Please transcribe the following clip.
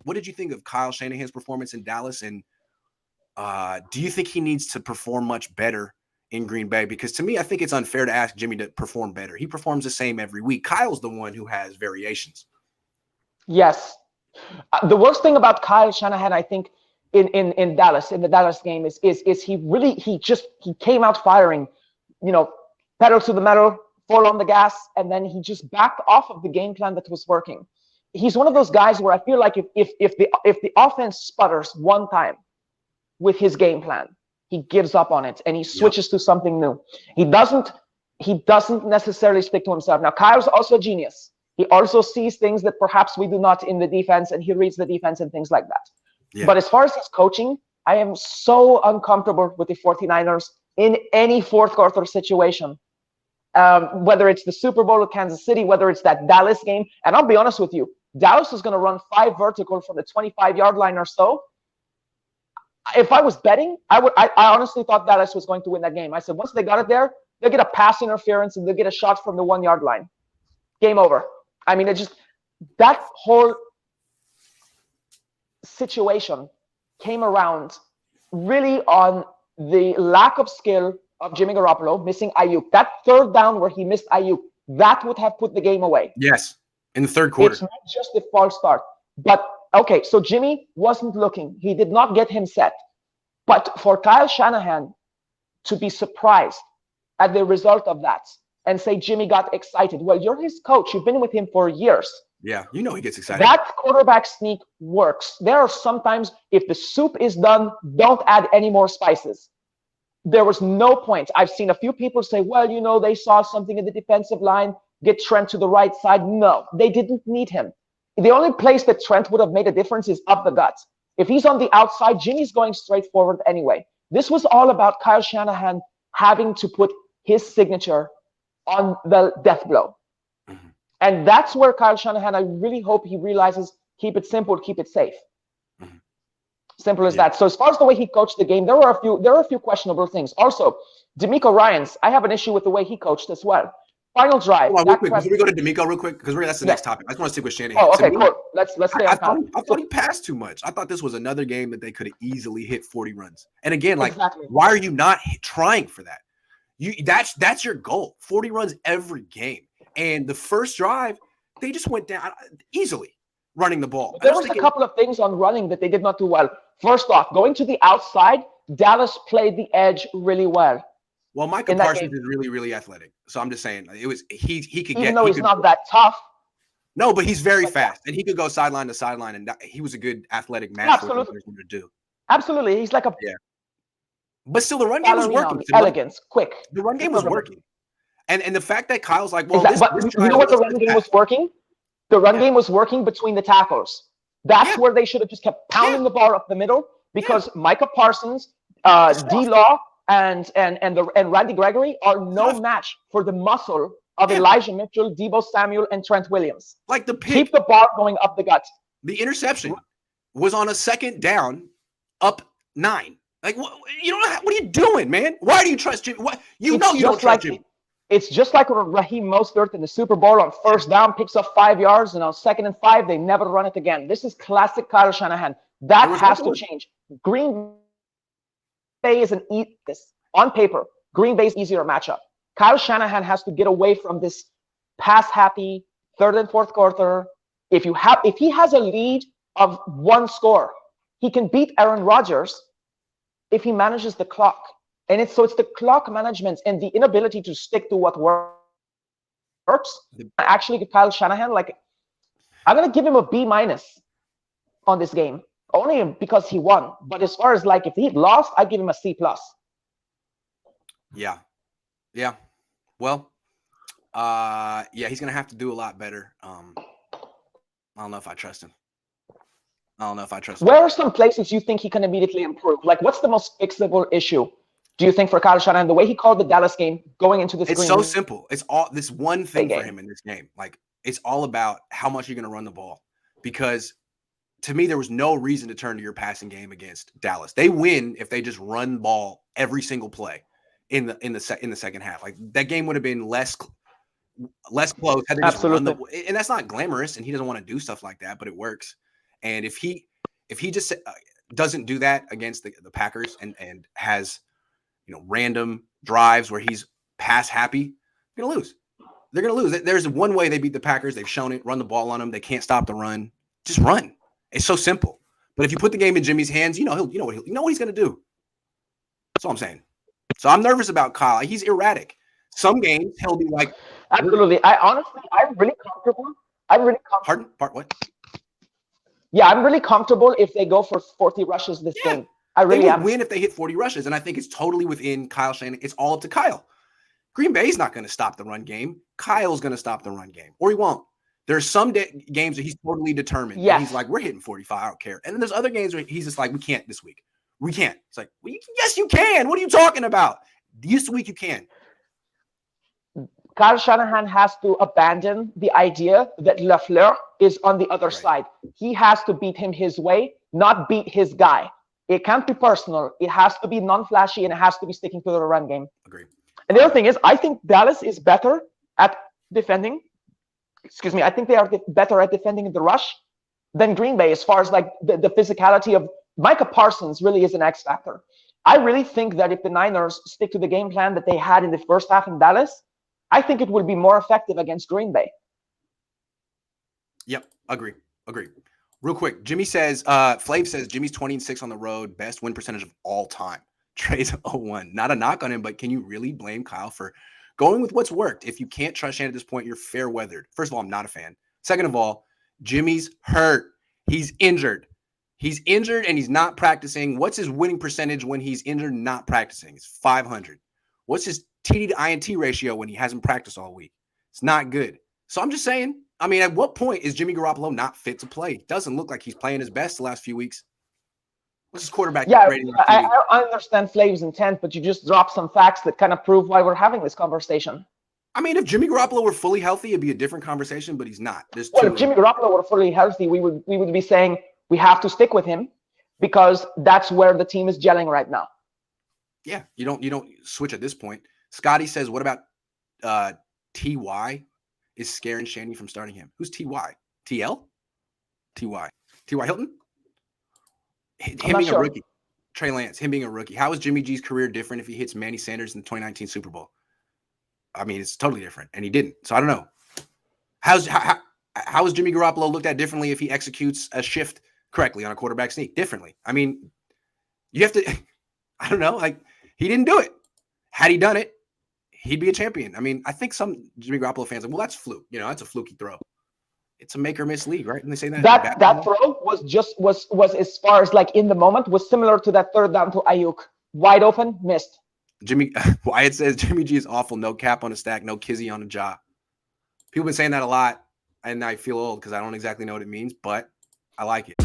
what did you think of Kyle Shanahan's performance in Dallas? And do you think he needs to perform much better in Green Bay? Because to me, I think it's unfair to ask Jimmy to perform better. He performs the same every week. Kyle's the one who has variations. Yes. The worst thing about Kyle Shanahan, I think, in Dallas, in the Dallas game, is he came out firing, pedal to the metal, full on the gas, and then he just backed off of the game plan that was working. He's one of those guys where I feel like if the offense sputters one time with his game plan, he gives up on it and he switches to something new. He doesn't necessarily stick to himself. Now, Kyle's also a genius. He also sees things that perhaps we do not in the defense, and he reads the defense and things like that. Yeah. But as far as his coaching, I am so uncomfortable with the 49ers in any fourth quarter situation. Whether it's the Super Bowl with Kansas City, whether it's that Dallas game. And I'll be honest with you, Dallas is going to run 5 vertical from the 25-yard line or so. If I was betting, I honestly thought Dallas was going to win that game. I said, once they got it there, they'll get a pass interference and they'll get a shot from the 1-yard line. Game over. I mean, that whole situation came around really on the lack of skill of Jimmy Garoppolo missing Ayuk. That third down where he missed Ayuk, that would have put the game away. Yes, in the third quarter. It's not just a false start. But, okay, so Jimmy wasn't looking. He did not get him set. But for Kyle Shanahan to be surprised at the result of that and say Jimmy got excited, well, you're his coach. You've been with him for years. Yeah, he gets excited. That quarterback sneak works. There are sometimes, if the soup is done, don't add any more spices. There was no point. I've seen a few people say, well, they saw something in the defensive line, get Trent to the right side. No, they didn't need him. The only place that Trent would have made a difference is up the gut. If he's on the outside, Jimmy's going straight forward anyway. This was all about Kyle Shanahan having to put his signature on the death blow. Mm-hmm. And that's where Kyle Shanahan, I really hope he realizes, keep it simple, keep it safe. Mm-hmm. Simple as that. So as far as the way he coached the game, there are a few questionable things. Also, DeMeco Ryans, I have an issue with the way he coached as well. Final drive. Before we go to DeMeco real quick, because that's the next topic. I just want to stick with Shanahan. Oh, okay, cool. Let's stay on top. I thought he passed too much. I thought this was another game that they could have easily hit 40 runs. And again, why are you not trying for that? That's your goal. 40 runs every game. And the first drive, they just went down easily running the ball. There was a couple of things on running that they did not do well. First off, going to the outside, Dallas played the edge really well. Well, Micah Parsons is really, really athletic. So I'm just saying, he could get. Even though he's not that tough. No, but he's very fast, and he could go sideline to sideline, and he was a good athletic match for what he was going to do. Absolutely, he's like a But still, the run game was working. Elegance, quick. The run game was working, and the fact that Kyle's like, well, but you know what the run game was working? The run game was working between the tackles. That's where they should have just kept pounding the ball up the middle because Micah Parsons, D-Law, and Randy Gregory are no match for the muscle of Elijah Mitchell, Deebo Samuel, and Trent Williams. Like the pick, keep the ball going up the gut. The interception was on a second down, up 9. Like what are you doing, man? Why do you trust Jimmy? What you don't trust Jimmy? It's just like when Raheem Mostert in the Super Bowl on first down picks up 5 yards, and on 2nd and 5 they never run it again. This is classic Kyle Shanahan. That has to change. Green Bay is on paper. Green Bay's easier matchup. Kyle Shanahan has to get away from this pass-happy 3rd and 4th quarter. If he has a lead of 1 score, he can beat Aaron Rodgers if he manages the clock. And it's the clock management and the inability to stick to what works. Actually, Kyle Shanahan, I'm gonna give him a B- on this game, only because he won. But as far as if he lost, I'd give him a C+. Yeah. Well, he's gonna have to do a lot better. I don't know if I trust him. Where are some places you think he can immediately improve? What's the most fixable issue, do you think, for Kyle Shanahan? The way he called the Dallas game going into this, it's so simple. It's all this one thing for him in this game. It's all about how much you're going to run the ball. Because to me, there was no reason to turn to your passing game against Dallas. They win if they just run the ball every single play in the second half. That game would have been less close had they just run and that's not glamorous, and he doesn't want to do stuff like that, but it works. And if he just doesn't do that against the Packers and has, random drives where he's pass happy, they're going to lose. They're going to lose. There's one way they beat the Packers. They've shown it. Run the ball on them. They can't stop the run. Just run. It's so simple. But if you put the game in Jimmy's hands, you know what he's going to do. That's all I'm saying. So I'm nervous about Kyle. He's erratic. Some games he'll be like, absolutely. I'm really comfortable. Pardon? What? Yeah, I'm really comfortable if they go for 40 rushes this game. I really am. Win if they hit 40 rushes, and I think it's totally within Kyle Shanahan. It's all up to Kyle. Green Bay's not going to stop the run game. Kyle's going to stop the run game, or he won't. There's some games that he's totally determined. Yes. He's like, we're hitting 45. I don't care. And then there's other games where he's just like, we can't this week. We can't. It's like, well, yes, you can. What are you talking about? This week you can. Kyle Shanahan has to abandon the idea that LaFleur is on the other side. He has to beat him his way, not beat his guy. It can't be personal. It has to be non-flashy, and it has to be sticking to the run game. Agree. And the other thing is, I think Dallas is better at defending. I think they are better at defending the rush than Green Bay as far as like the physicality of Micah Parsons really is an X factor. I really think that if the Niners stick to the game plan that they had in the first half in Dallas, I think it will be more effective against Green Bay. Yep, agree. Real quick, Jimmy says, Flav says Jimmy's 20-6 on the road, best win percentage of all time. Trey's 0-1. Not a knock on him, but can you really blame Kyle for going with what's worked? If you can't trust Shanahan at this point, you're fair weathered. First of all, I'm not a fan. Second of all, Jimmy's hurt. He's injured. And he's not practicing. What's his winning percentage when he's injured and not practicing? It's 500. What's his TD to INT ratio when he hasn't practiced all week? It's not good. So I'm just saying, I mean, at what point is Jimmy Garoppolo not fit to play? It doesn't look like he's playing his best the last few weeks. What's his quarterback rating? I understand Flav's intent, but you just dropped some facts that kind of prove why we're having this conversation. I mean, if Jimmy Garoppolo were fully healthy, it'd be a different conversation, but he's not. If Jimmy Garoppolo were fully healthy, we would be saying we have to stick with him because that's where the team is gelling right now. Yeah, you don't switch at this point. Scotty says, what about T.Y. is scaring Shanny from starting him? Who's T.Y.? T.L.? T.Y. T.Y. Hilton? Him being a rookie. Trey Lance, him being a rookie. How is Jimmy G's career different if he hits Manny Sanders in the 2019 Super Bowl? I mean, it's totally different, and he didn't. So I don't know. How is Jimmy Garoppolo looked at differently if he executes a shift correctly on a quarterback sneak? Differently. I mean, you have to – I don't know. Like, he didn't do it. Had he done it, he'd be a champion. I mean, I think some Jimmy Garoppolo fans are, well, that's fluke. That's a fluky throw. It's a make or miss league, right? And they say that throw was as far as like in the moment was similar to that third down to Ayuk. Wide open, missed. Jimmy Wyatt says Jimmy G is awful. No cap on a stack, no kizzy on a jaw. People have been saying that a lot, and I feel old because I don't exactly know what it means, but I like it.